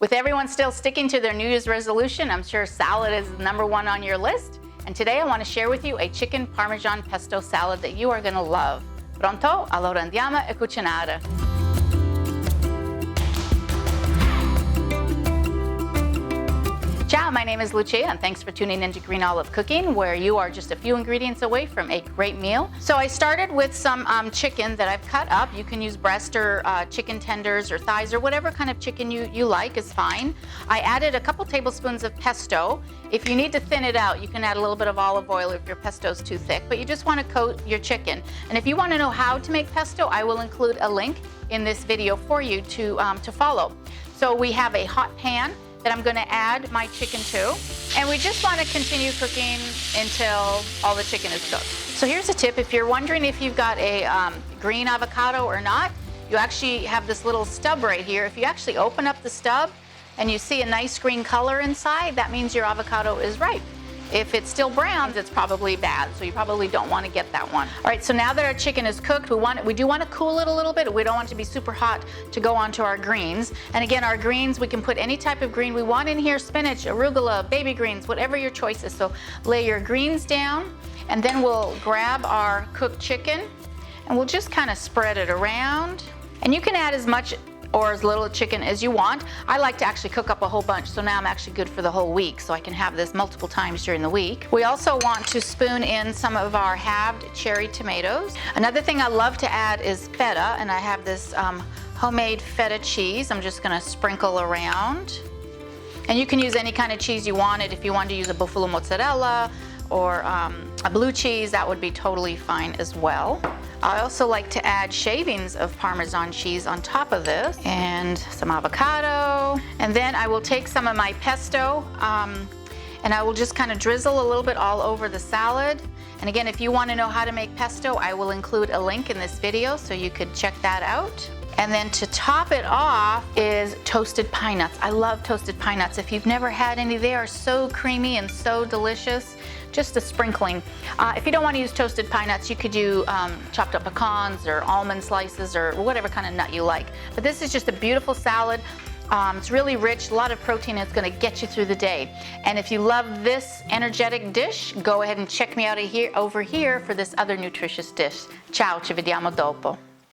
With everyone still sticking to their New Year's resolution, I'm sure salad is #1 on your list. And today I want to share with you a chicken parmesan pesto salad that you are going to love. Pronto? Allora andiamo a cucinare. Ciao, my name is Lucia and thanks for tuning into Green Olive Cooking, where you are just a few ingredients away from a great meal. So I started with some chicken that I've cut up. You can use breast or chicken tenders or thighs or whatever kind of chicken you like is fine. I added a couple tablespoons of pesto. If you need to thin it out, you can add a little bit of olive oil if your pesto is too thick, but you just want to coat your chicken. And if you want to know how to make pesto, I will include a link in this video for you to follow. So we have a hot pan that I'm going to add my chicken to, and we just want to continue cooking until all the chicken is cooked. So here's a tip: if you're wondering if you've got a green avocado or not, you actually have this little stub right here. If you actually open up the stub and you see a nice green color inside, that means your avocado is ripe. If it's still brown, it's probably bad, so you probably don't want to get that one. All right, so now that our chicken is cooked, we do want to cool it a little bit. We don't want it to be super hot to go onto our greens. And again, our greens, we can put any type of green we want in here: spinach, arugula, baby greens, whatever your choice is. So lay your greens down, and then we'll grab our cooked chicken, and we'll just kind of spread it around. And you can add as much or as little chicken as you want. I like to actually cook up a whole bunch, so now I'm actually good for the whole week, so I can have this multiple times during the week. We also want to spoon in some of our halved cherry tomatoes. Another thing I love to add is feta, and I have this homemade feta cheese. I'm just gonna sprinkle around. And you can use any kind of cheese you wanted. If you wanted to use a buffalo mozzarella or a blue cheese, that would be totally fine as well. I also like to add shavings of Parmesan cheese on top of this, and some avocado. And then I will take some of my pesto and I will just kind of drizzle a little bit all over the salad. And again, if you want to know how to make pesto, I will include a link in this video so you could check that out. And then to top it off is toasted pine nuts. I love toasted pine nuts. If you've never had any, they are so creamy and so delicious. Just a sprinkling. If you don't want to use toasted pine nuts, you could do chopped up pecans or almond slices or whatever kind of nut you like. But this is just a beautiful salad. It's really rich, a lot of protein, and it's going to get you through the day. And if you love this energetic dish, go ahead and check me out over here for this other nutritious dish. Ciao, ci vediamo dopo.